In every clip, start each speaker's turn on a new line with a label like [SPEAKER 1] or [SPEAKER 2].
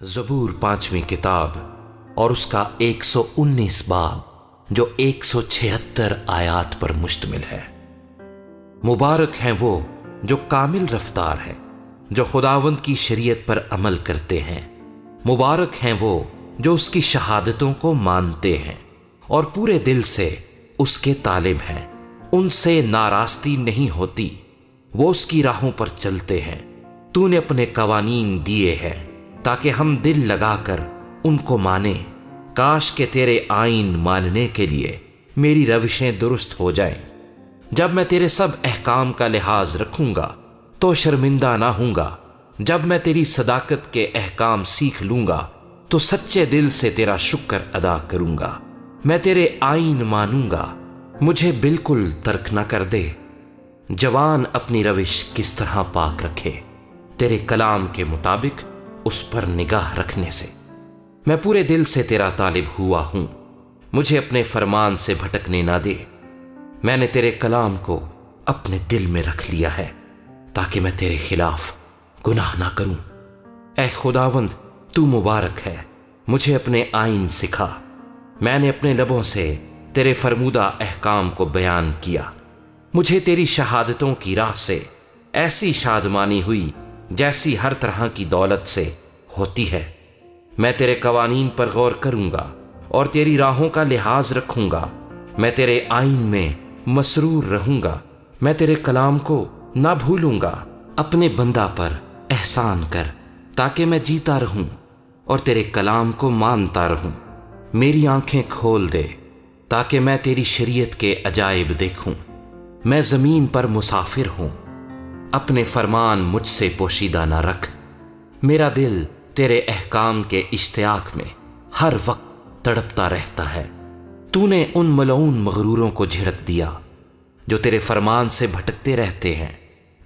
[SPEAKER 1] زبور 5ویں کتاب اور اس کا 119 باب جو 176 آیات پر مشتمل ہے۔ مبارک ہیں وہ جو کامل رفتار ہے، جو خداوند کی شریعت پر عمل کرتے ہیں۔ مبارک ہیں وہ جو اس کی شہادتوں کو مانتے ہیں اور پورے دل سے اس کے طالب ہیں۔ ان سے ناراستی نہیں ہوتی، وہ اس کی راہوں پر چلتے ہیں۔ تو نے اپنے قوانین دیے ہیں تاکہ ہم دل لگا کر ان کو مانیں۔ کاش کہ تیرے آئین ماننے کے لیے میری روشیں درست ہو جائیں۔ جب میں تیرے سب احکام کا لحاظ رکھوں گا تو شرمندہ نہ ہوں گا۔ جب میں تیری صداقت کے احکام سیکھ لوں گا تو سچے دل سے تیرا شکر ادا کروں گا۔ میں تیرے آئین مانوں گا، مجھے بالکل ترک نہ کر دے۔ جوان اپنی روش کس طرح پاک رکھے، تیرے کلام کے مطابق اس پر نگاہ رکھنے سے۔ میں پورے دل سے تیرا طالب ہوا ہوں، مجھے اپنے فرمان سے بھٹکنے نہ دے۔ میں نے تیرے کلام کو اپنے دل میں رکھ لیا ہے تاکہ میں تیرے خلاف گناہ نہ کروں۔ اے خداوند، تو مبارک ہے، مجھے اپنے آئین سکھا۔ میں نے اپنے لبوں سے تیرے فرمودہ احکام کو بیان کیا۔ مجھے تیری شہادتوں کی راہ سے ایسی شادمانی ہوئی جیسی ہر طرح کی دولت سے ہوتی ہے۔ میں تیرے قوانین پر غور کروں گا اور تیری راہوں کا لحاظ رکھوں گا۔ میں تیرے آئین میں مسرور رہوں گا، میں تیرے کلام کو نہ بھولوں گا۔ اپنے بندہ پر احسان کر تاکہ میں جیتا رہوں اور تیرے کلام کو مانتا رہوں۔ میری آنکھیں کھول دے تاکہ میں تیری شریعت کے عجائب دیکھوں۔ میں زمین پر مسافر ہوں، اپنے فرمان مجھ سے پوشیدہ نہ رکھ۔ میرا دل تیرے احکام کے اشتیاق میں ہر وقت تڑپتا رہتا ہے۔ تو نے ان ملعون مغروروں کو جھڑک دیا جو تیرے فرمان سے بھٹکتے رہتے ہیں۔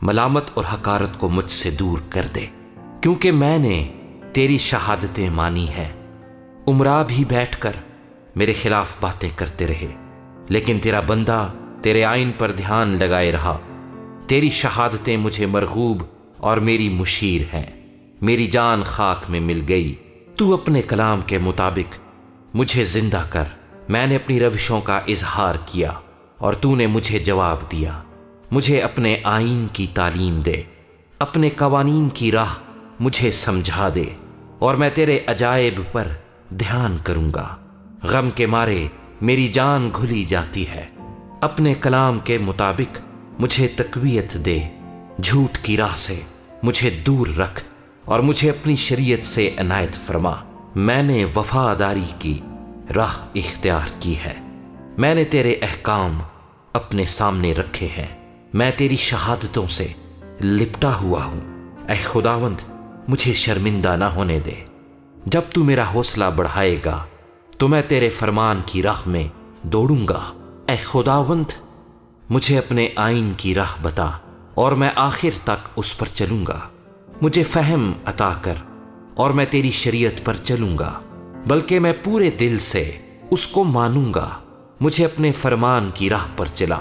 [SPEAKER 1] ملامت اور حقارت کو مجھ سے دور کر دے، کیونکہ میں نے تیری شہادتیں مانی ہیں۔ امراء بھی بیٹھ کر میرے خلاف باتیں کرتے رہے، لیکن تیرا بندہ تیرے آئین پر دھیان لگائے رہا۔ تیری شہادتیں مجھے مرغوب اور میری مشیر ہیں۔ میری جان خاک میں مل گئی۔ تو اپنے کلام کے مطابق مجھے زندہ کر۔ میں نے اپنی روشوں کا اظہار کیا اور تو نے مجھے جواب دیا۔ مجھے اپنے آئین کی تعلیم دے، اپنے قوانین کی راہ مجھے سمجھا دے، اور میں تیرے عجائب پر دھیان کروں گا۔ غم کے مارے میری جان گھلی جاتی ہے۔ اپنے کلام کے مطابق مجھے تقویت دے۔ جھوٹ کی راہ سے مجھے دور رکھ اور مجھے اپنی شریعت سے عنایت فرما۔ میں نے وفاداری کی راہ اختیار کی ہے۔ میں نے تیرے احکام اپنے سامنے رکھے ہیں۔ میں تیری شہادتوں سے لپٹا ہوا ہوں۔ اے خداوند، مجھے شرمندہ نہ ہونے دے۔ جب تو میرا حوصلہ بڑھائے گا تو میں تیرے فرمان کی راہ میں دوڑوں گا۔ اے خداوند، مجھے اپنے آئین کی راہ بتا اور میں آخر تک اس پر چلوں گا۔ مجھے فہم عطا کر اور میں تیری شریعت پر چلوں گا، بلکہ میں پورے دل سے اس کو مانوں گا۔ مجھے اپنے فرمان کی راہ پر چلا،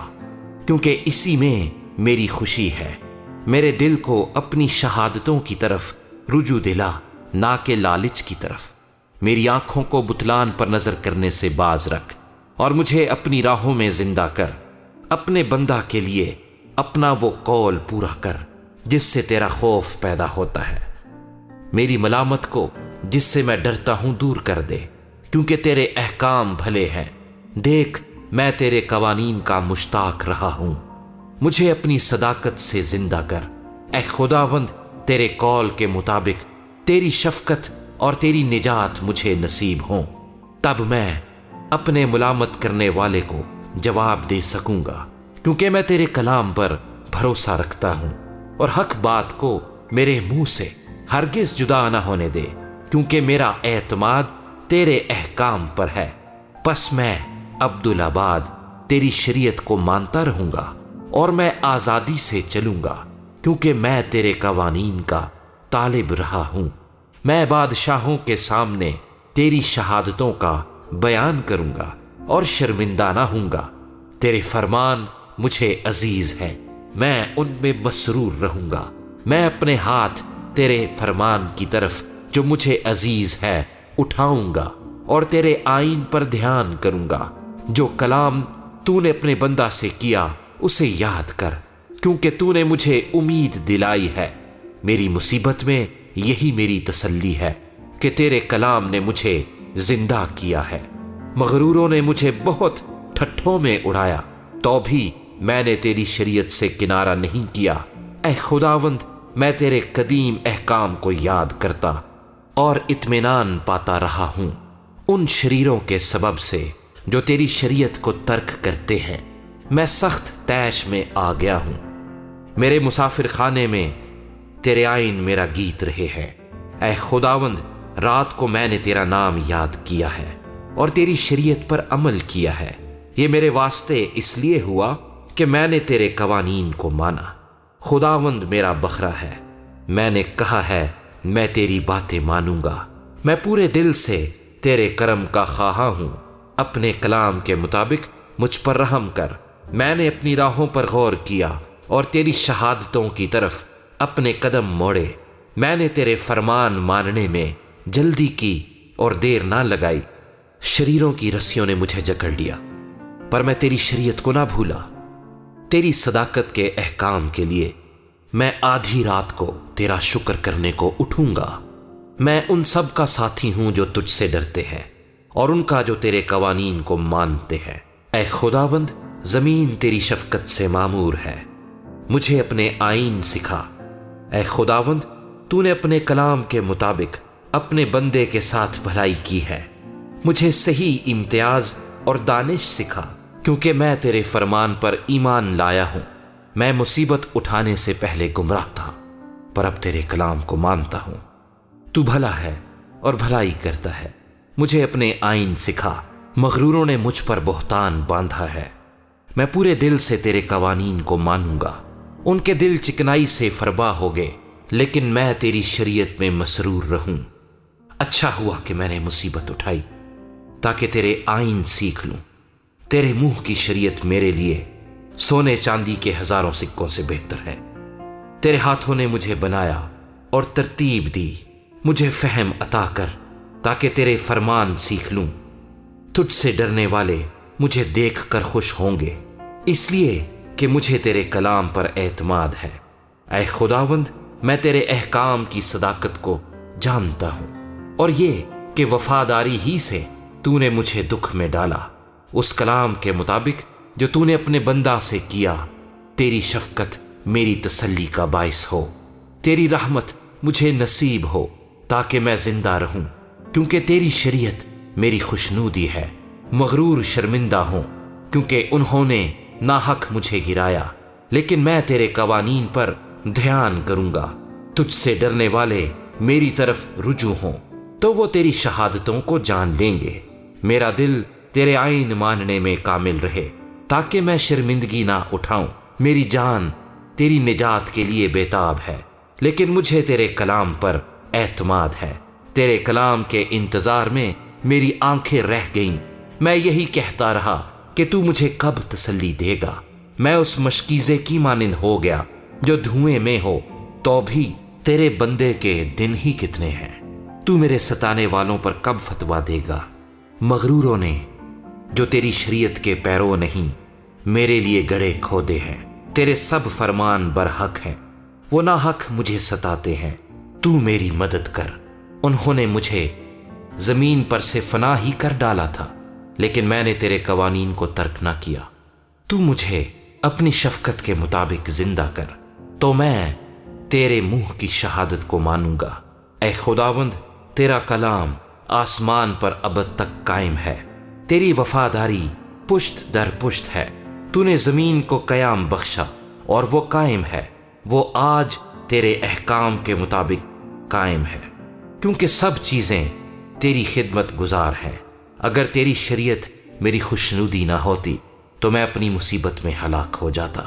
[SPEAKER 1] کیونکہ اسی میں میری خوشی ہے۔ میرے دل کو اپنی شہادتوں کی طرف رجوع دلا، نہ کہ لالچ کی طرف۔ میری آنکھوں کو بتلان پر نظر کرنے سے باز رکھ اور مجھے اپنی راہوں میں زندہ کر۔ اپنے بندہ کے لیے اپنا وہ قول پورا کر جس سے تیرا خوف پیدا ہوتا ہے۔ میری ملامت کو جس سے میں ڈرتا ہوں دور کر دے، کیونکہ تیرے احکام بھلے ہیں۔ دیکھ، میں تیرے قوانین کا مشتاق رہا ہوں۔ مجھے اپنی صداقت سے زندہ کر۔ اے خداوند، تیرے قول کے مطابق تیری شفقت اور تیری نجات مجھے نصیب ہوں، تب میں اپنے ملامت کرنے والے کو جواب دے سکوں گا، کیونکہ میں تیرے کلام پر بھروسہ رکھتا ہوں۔ اور حق بات کو میرے منہ سے ہرگز جدا نہ ہونے دے، کیونکہ میرا اعتماد تیرے احکام پر ہے۔ پس میں عبدالآباد تیری شریعت کو مانتا رہوں گا اور میں آزادی سے چلوں گا، کیونکہ میں تیرے قوانین کا طالب رہا ہوں۔ میں بادشاہوں کے سامنے تیری شہادتوں کا بیان کروں گا اور شرمندہ نہ ہوں گا۔ تیرے فرمان مجھے عزیز ہے، میں ان میں مسرور رہوں گا۔ میں اپنے ہاتھ تیرے فرمان کی طرف جو مجھے عزیز ہے اٹھاؤں گا اور تیرے آئین پر دھیان کروں گا۔ جو کلام تو نے اپنے بندہ سے کیا اسے یاد کر، کیونکہ تو نے مجھے امید دلائی ہے۔ میری مصیبت میں یہی میری تسلی ہے کہ تیرے کلام نے مجھے زندہ کیا ہے۔ مغروروں نے مجھے بہت ٹھٹھوں میں اڑایا، تو بھی میں نے تیری شریعت سے کنارہ نہیں کیا۔ اے خداوند، میں تیرے قدیم احکام کو یاد کرتا اور اطمینان پاتا رہا ہوں ان شریروں کے سبب سے جو تیری شریعت کو ترک کرتے ہیں۔ میں سخت طیش میں آ گیا ہوں، میرے مسافر خانے میں تیرے آئین میرا گیت رہے ہیں۔ اے خداوند، رات کو میں نے تیرا نام یاد کیا ہے اور تیری شریعت پر عمل کیا ہے۔ یہ میرے واسطے اس لیے ہوا کہ میں نے تیرے قوانین کو مانا۔ خداوند میرا بخرا ہے، میں نے کہا ہے میں تیری باتیں مانوں گا۔ میں پورے دل سے تیرے کرم کا خواہاں ہوں، اپنے کلام کے مطابق مجھ پر رحم کر۔ میں نے اپنی راہوں پر غور کیا اور تیری شہادتوں کی طرف اپنے قدم موڑے۔ میں نے تیرے فرمان ماننے میں جلدی کی اور دیر نہ لگائی۔ شریروں کی رسیوں نے مجھے جکڑ لیا، پر میں تیری شریعت کو نہ بھولا۔ تیری صداقت کے احکام کے لیے میں آدھی رات کو تیرا شکر کرنے کو اٹھوں گا۔ میں ان سب کا ساتھی ہوں جو تجھ سے ڈرتے ہیں اور ان کا جو تیرے قوانین کو مانتے ہیں۔ اے خداوند، زمین تیری شفقت سے معمور ہے، مجھے اپنے آئین سکھا۔ اے خداوند، تو نے اپنے کلام کے مطابق اپنے بندے کے ساتھ بھلائی کی ہے۔ مجھے صحیح امتیاز اور دانش سکھا، کیونکہ میں تیرے فرمان پر ایمان لایا ہوں۔ میں مصیبت اٹھانے سے پہلے گمراہ تھا، پر اب تیرے کلام کو مانتا ہوں۔ تو بھلا ہے اور بھلائی کرتا ہے، مجھے اپنے آئین سکھا۔ مغروروں نے مجھ پر بہتان باندھا ہے، میں پورے دل سے تیرے قوانین کو مانوں گا۔ ان کے دل چکنائی سے فربا ہو گئے، لیکن میں تیری شریعت میں مسرور رہوں۔ اچھا ہوا کہ میں نے مصیبت اٹھائی تاکہ تیرے آئین سیکھ لوں۔ تیرے منہ کی شریعت میرے لیے سونے چاندی کے ہزاروں سکوں سے بہتر ہے۔ تیرے ہاتھوں نے مجھے بنایا اور ترتیب دی، مجھے فہم عطا کر تاکہ تیرے فرمان سیکھ لوں۔ تجھ سے ڈرنے والے مجھے دیکھ کر خوش ہوں گے، اس لیے کہ مجھے تیرے کلام پر اعتماد ہے۔ اے خداوند، میں تیرے احکام کی صداقت کو جانتا ہوں، اور یہ کہ وفاداری ہی سے تو نے مجھے دکھ میں ڈالا۔ اس کلام کے مطابق جو تو نے اپنے بندہ سے کیا، تیری شفقت میری تسلی کا باعث ہو۔ تیری رحمت مجھے نصیب ہو تاکہ میں زندہ رہوں، کیونکہ تیری شریعت میری خوشنودی ہے۔ مغرور شرمندہ ہوں، کیونکہ انہوں نے ناحق مجھے گرایا، لیکن میں تیرے قوانین پر دھیان کروں گا۔ تجھ سے ڈرنے والے میری طرف رجوع ہوں تو وہ تیری شہادتوں کو جان لیں گے۔ میرا دل تیرے آئین ماننے میں کامل رہے تاکہ میں شرمندگی نہ اٹھاؤں۔ میری جان تیری نجات کے لیے بیتاب ہے، لیکن مجھے تیرے کلام پر اعتماد ہے۔ تیرے کلام کے انتظار میں میری آنکھیں رہ گئیں۔ میں یہی کہتا رہا کہ تو مجھے کب تسلی دے گا۔ میں اس مشکیزے کی مانند ہو گیا جو دھوئیں میں ہو، تو بھی تیرے بندے کے دن ہی کتنے ہیں۔ تو میرے ستانے والوں پر کب فتویٰ دے گا؟ مغروروں نے جو تیری شریعت کے پیرو نہیں، میرے لیے گڑھے کھودے ہیں۔ تیرے سب فرمان برحق ہیں، وہ ناحق مجھے ستاتے ہیں۔ تو میری مدد کر۔ انہوں نے مجھے زمین پر سے فنا ہی کر ڈالا تھا، لیکن میں نے تیرے قوانین کو ترک نہ کیا۔ تو مجھے اپنی شفقت کے مطابق زندہ کر، تو میں تیرے منہ کی شہادت کو مانوں گا۔ اے خداوند، تیرا کلام آسمان پر ابد تک قائم ہے، تیری وفاداری پشت در پشت ہے۔ تو نے زمین کو قیام بخشا اور وہ قائم ہے، وہ آج تیرے احکام کے مطابق قائم ہے، کیونکہ سب چیزیں تیری خدمت گزار ہیں۔ اگر تیری شریعت میری خوشنودی نہ ہوتی تو میں اپنی مصیبت میں ہلاک ہو جاتا۔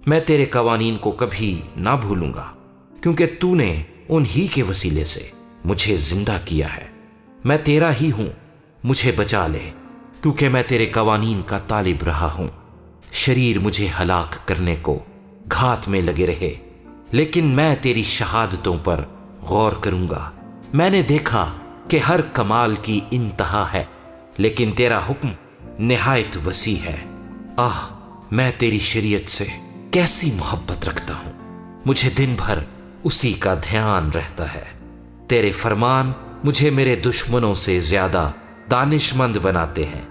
[SPEAKER 1] میں تیرے قوانین کو کبھی نہ بھولوں گا، کیونکہ تو نے انہی کے وسیلے سے مجھے زندہ کیا ہے۔ میں تیرا ہی ہوں، مجھے بچا لے، کیونکہ میں تیرے قوانین کا طالب رہا ہوں۔ شریر مجھے ہلاک کرنے کو گھات میں لگے رہے، لیکن میں تیری شہادتوں پر غور کروں گا۔ میں نے دیکھا کہ ہر کمال کی انتہا ہے، لیکن تیرا حکم نہایت وسیع ہے۔ میں تیری شریعت سے کیسی محبت رکھتا ہوں، مجھے دن بھر اسی کا دھیان رہتا ہے۔ تیرے فرمان مجھے میرے دشمنوں سے زیادہ دانش مند بناتے ہیں،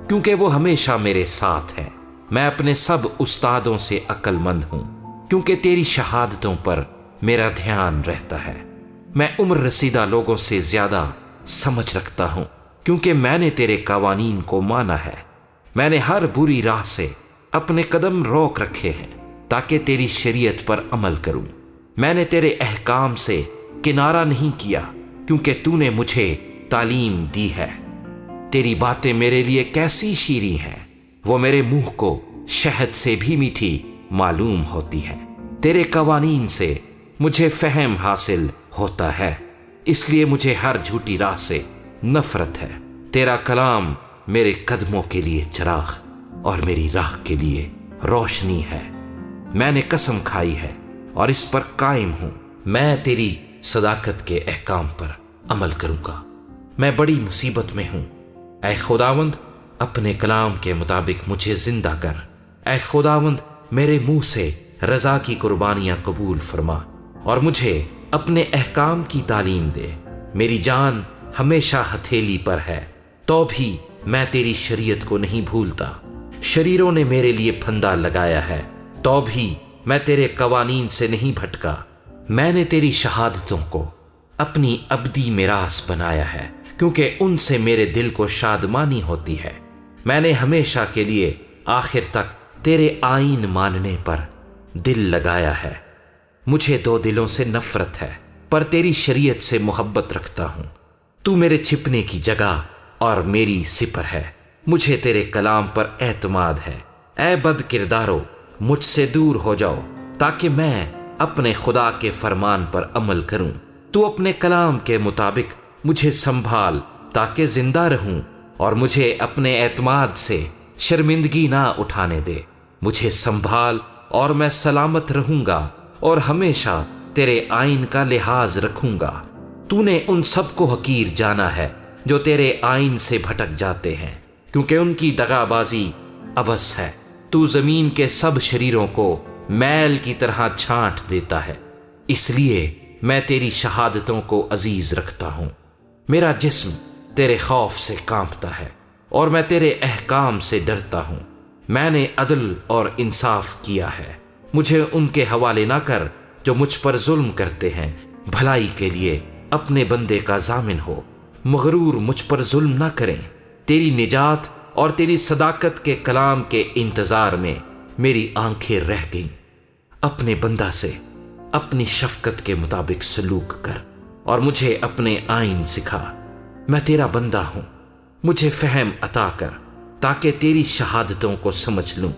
[SPEAKER 1] کیونکہ وہ ہمیشہ میرے ساتھ ہیں۔ میں اپنے سب استادوں سے عقل مند ہوں، کیونکہ تیری شہادتوں پر میرا دھیان رہتا ہے۔ میں عمر رسیدہ لوگوں سے زیادہ سمجھ رکھتا ہوں، کیونکہ میں نے تیرے قوانین کو مانا ہے۔ میں نے ہر بری راہ سے اپنے قدم روک رکھے ہیں تاکہ تیری شریعت پر عمل کروں۔ میں نے تیرے احکام سے کنارہ نہیں کیا، کیونکہ تو نے مجھے تعلیم دی ہے۔ تیری باتیں میرے لیے کیسی شیریں ہیں، وہ میرے منہ کو شہد سے بھی میٹھی معلوم ہوتی ہیں۔ تیرے قوانین سے مجھے فہم حاصل ہوتا ہے، اس لیے مجھے ہر جھوٹی راہ سے نفرت ہے۔ تیرا کلام میرے قدموں کے لیے چراغ اور میری راہ کے لیے روشنی ہے۔ میں نے قسم کھائی ہے اور اس پر قائم ہوں، میں تیری صداقت کے احکام پر عمل کروں گا۔ میں بڑی مصیبت میں ہوں، اے خداوند اپنے کلام کے مطابق مجھے زندہ کر۔ اے خداوند میرے منہ سے رضا کی قربانیاں قبول فرما اور مجھے اپنے احکام کی تعلیم دے۔ میری جان ہمیشہ ہتھیلی پر ہے، تو بھی میں تیری شریعت کو نہیں بھولتا۔ شریروں نے میرے لیے پھندا لگایا ہے، تو بھی میں تیرے قوانین سے نہیں بھٹکا۔ میں نے تیری شہادتوں کو اپنی ابدی میراث بنایا ہے، کیونکہ ان سے میرے دل کو شادمانی ہوتی ہے۔ میں نے ہمیشہ کے لیے آخر تک تیرے آئین ماننے پر دل لگایا ہے۔ مجھے دو دلوں سے نفرت ہے، پر تیری شریعت سے محبت رکھتا ہوں۔ تو میرے چھپنے کی جگہ اور میری سپر ہے، مجھے تیرے کلام پر اعتماد ہے۔ اے بد کردارو مجھ سے دور ہو جاؤ، تاکہ میں اپنے خدا کے فرمان پر عمل کروں۔ تو اپنے کلام کے مطابق مجھے سنبھال تاکہ زندہ رہوں، اور مجھے اپنے اعتماد سے شرمندگی نہ اٹھانے دے۔ مجھے سنبھال اور میں سلامت رہوں گا اور ہمیشہ تیرے آئین کا لحاظ رکھوں گا۔ تو نے ان سب کو حقیر جانا ہے جو تیرے آئین سے بھٹک جاتے ہیں، کیونکہ ان کی دغا بازی عبث ہے۔ تو زمین کے سب شریروں کو میل کی طرح چھانٹ دیتا ہے، اس لیے میں تیری شہادتوں کو عزیز رکھتا ہوں۔ میرا جسم تیرے خوف سے کانپتا ہے اور میں تیرے احکام سے ڈرتا ہوں۔ میں نے عدل اور انصاف کیا ہے، مجھے ان کے حوالے نہ کر جو مجھ پر ظلم کرتے ہیں۔ بھلائی کے لیے اپنے بندے کا ضامن ہو، مغرور مجھ پر ظلم نہ کریں۔ تیری نجات اور تیری صداقت کے کلام کے انتظار میں میری آنکھیں رہ گئیں۔ اپنے بندہ سے اپنی شفقت کے مطابق سلوک کر اور مجھے اپنے آئین سکھا۔ میں تیرا بندہ ہوں، مجھے فہم عطا کر تاکہ تیری شہادتوں کو سمجھ لوں۔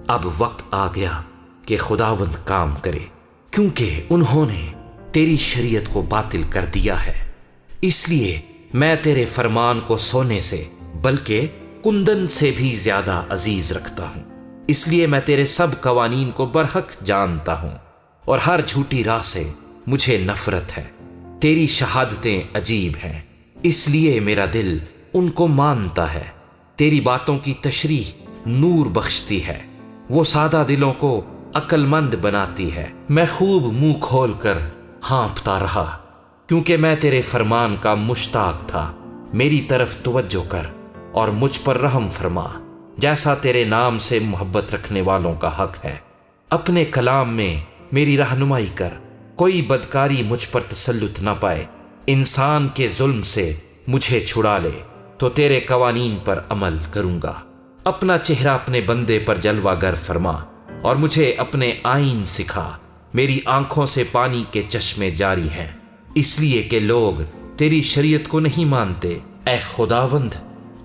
[SPEAKER 1] اب وقت آ گیا کہ خداوند کام کرے، کیونکہ انہوں نے تیری شریعت کو باطل کر دیا ہے۔ اس لیے میں تیرے فرمان کو سونے سے بلکہ کندن سے بھی زیادہ عزیز رکھتا ہوں۔ اس لیے میں تیرے سب قوانین کو برحق جانتا ہوں اور ہر جھوٹی راہ سے مجھے نفرت ہے۔ تیری شہادتیں عجیب ہیں، اس لیے میرا دل ان کو مانتا ہے۔ تیری باتوں کی تشریح نور بخشتی ہے، وہ سادہ دلوں کو عقل مند بناتی ہے۔ میں خوب منہ کھول کر ہانپتا رہا، کیونکہ میں تیرے فرمان کا مشتاق تھا۔ میری طرف توجہ کر اور مجھ پر رحم فرما، جیسا تیرے نام سے محبت رکھنے والوں کا حق ہے۔ اپنے کلام میں میری رہنمائی کر، کوئی بدکاری مجھ پر تسلط نہ پائے۔ انسان کے ظلم سے مجھے چھڑا لے تو تیرے قوانین پر عمل کروں گا۔ اپنا چہرہ اپنے بندے پر جلوہ گر فرما اور مجھے اپنے آئین سکھا۔ میری آنکھوں سے پانی کے چشمے جاری ہیں، اس لیے کہ لوگ تیری شریعت کو نہیں مانتے۔ اے خداوند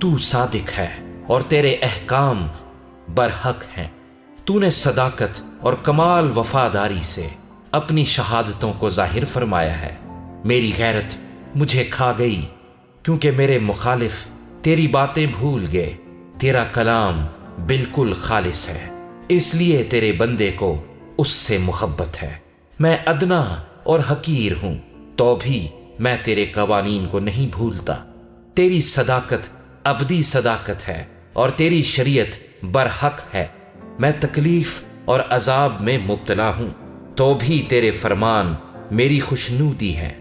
[SPEAKER 1] تو صادق ہے اور تیرے احکام برحق ہیں۔ تو نے صداقت اور کمال وفاداری سے اپنی شہادتوں کو ظاہر فرمایا ہے۔ میری غیرت مجھے کھا گئی، کیونکہ میرے مخالف تیری باتیں بھول گئے۔ تیرا کلام بالکل خالص ہے، اس لیے تیرے بندے کو اس سے محبت ہے۔ میں ادنا اور حقیر ہوں، تو بھی میں تیرے قوانین کو نہیں بھولتا۔ تیری صداقت ابدی صداقت ہے اور تیری شریعت برحق ہے۔ میں تکلیف اور عذاب میں مبتلا ہوں تو بھی تیرے فرمان میری خوشنودی ہیں۔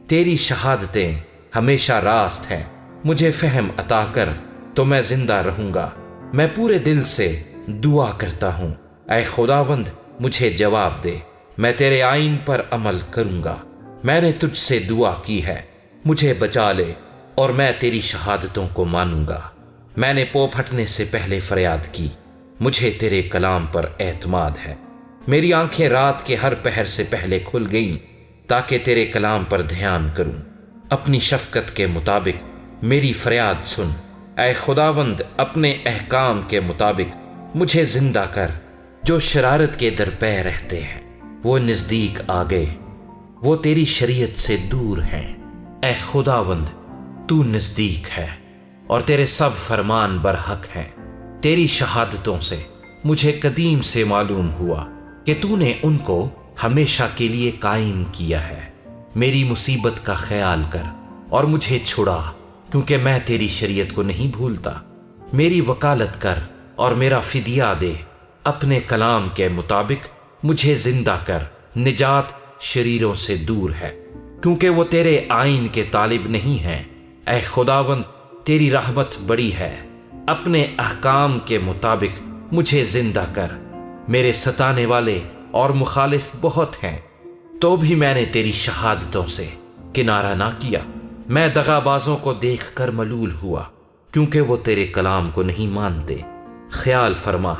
[SPEAKER 1] تیری شہادتیں ہمیشہ راست ہیں۔ مجھے فہم عطا کر تو میں زندہ رہوں گا۔ میں پورے دل سے دعا کرتا ہوں، اے خداوند مجھے جواب دے، میں تیرے آئین پر عمل کروں گا۔ میں نے تجھ سے دعا کی ہے، مجھے بچا لے اور میں تیری شہادتوں کو مانوں گا۔ میں نے پو پھٹنے سے پہلے فریاد کی، مجھے تیرے کلام پر اعتماد ہے۔ میری آنکھیں رات کے ہر پہر سے پہلے کھل گئیں تاکہ تیرے کلام پر دھیان کروں۔ اپنی شفقت کے مطابق میری فریاد سن، اے خداوند اپنے احکام کے مطابق مجھے زندہ کر۔ جو شرارت کے درپے رہتے ہیں وہ نزدیک آ گئے، وہ تیری شریعت سے دور ہیں۔ اے خداوند تو نزدیک ہے اور تیرے سب فرمان برحق ہیں۔ تیری شہادتوں سے مجھے قدیم سے معلوم ہوا کہ تو نے ان کو ہمیشہ کے لیے قائم کیا ہے۔ میری مصیبت کا خیال کر اور مجھے چھڑا، کیونکہ میں تیری شریعت کو نہیں بھولتا۔ میری وکالت کر اور میرا فدیہ دے، اپنے کلام کے مطابق مجھے زندہ کر۔ نجات شریروں سے دور ہے، کیونکہ وہ تیرے آئین کے طالب نہیں ہیں۔ اے خداوند تیری رحمت بڑی ہے، اپنے احکام کے مطابق مجھے زندہ کر۔ میرے ستانے والے اور مخالف بہت ہیں، تو بھی میں نے تیری شہادتوں سے کنارہ نہ کیا۔ میں دغا بازوں کو دیکھ کر ملول ہوا، کیونکہ وہ تیرے کلام کو نہیں مانتے۔ خیال فرما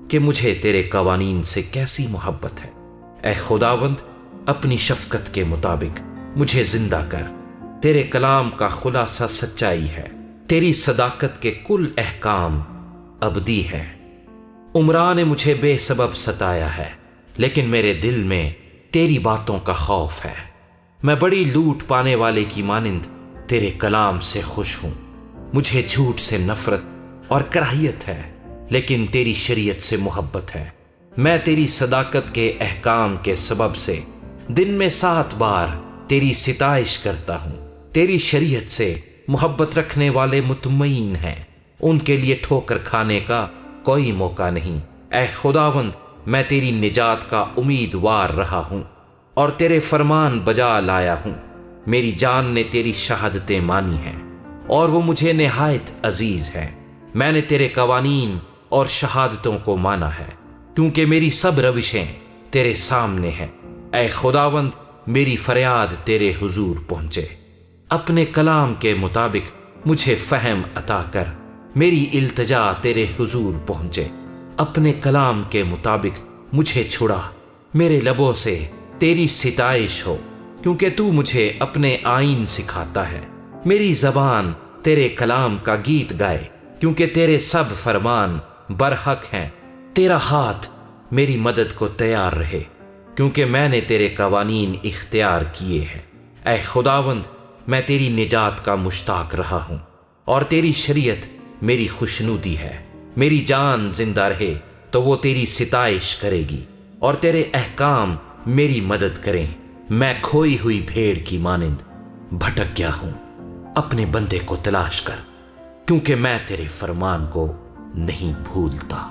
[SPEAKER 1] کہ مجھے تیرے قوانین سے کیسی محبت ہے۔ اے خداوند اپنی شفقت کے مطابق مجھے زندہ کر۔ تیرے کلام کا خلاصہ سچائی ہے، تیری صداقت کے کل احکام ابدی ہیں۔ عمران نے مجھے بے سبب ستایا ہے، لیکن میرے دل میں تیری باتوں کا خوف ہے۔ میں بڑی لوٹ پانے والے کی مانند تیرے کلام سے خوش ہوں۔ مجھے جھوٹ سے نفرت اور کراہیت ہے، لیکن تیری شریعت سے محبت ہے۔ میں تیری صداقت کے احکام کے سبب سے دن میں 7 بار تیری ستائش کرتا ہوں۔ تیری شریعت سے محبت رکھنے والے مطمئن ہیں، ان کے لیے ٹھوکر کھانے کا کوئی موقع نہیں۔ اے خداوند میں تیری نجات کا امیدوار رہا ہوں اور تیرے فرمان بجا لایا ہوں۔ میری جان نے تیری شہادتیں مانی ہیں اور وہ مجھے نہایت عزیز ہیں۔ میں نے تیرے قوانین اور شہادتوں کو مانا ہے، کیونکہ میری سب روشیں تیرے سامنے ہیں۔ اے خداوند میری فریاد تیرے حضور پہنچے، اپنے کلام کے مطابق مجھے فہم عطا کر۔ میری التجا تیرے حضور پہنچے، اپنے کلام کے مطابق مجھے چھڑا۔ میرے لبوں سے تیری ستائش ہو، کیونکہ تو مجھے اپنے آئین سکھاتا ہے۔ میری زبان تیرے کلام کا گیت گائے، کیونکہ تیرے سب فرمان برحق ہیں۔ تیرا ہاتھ میری مدد کو تیار رہے، کیونکہ میں نے تیرے قوانین اختیار کیے ہیں۔ اے خداوند میں تیری نجات کا مشتاق رہا ہوں اور تیری شریعت میری خوشنودی ہے۔ میری جان زندہ رہے تو وہ تیری ستائش کرے گی اور تیرے احکام میری مدد کریں۔ میں کھوئی ہوئی بھیڑ کی مانند بھٹک گیا ہوں، اپنے بندے کو تلاش کر، کیونکہ میں تیرے فرمان کو نہیں بھولتا۔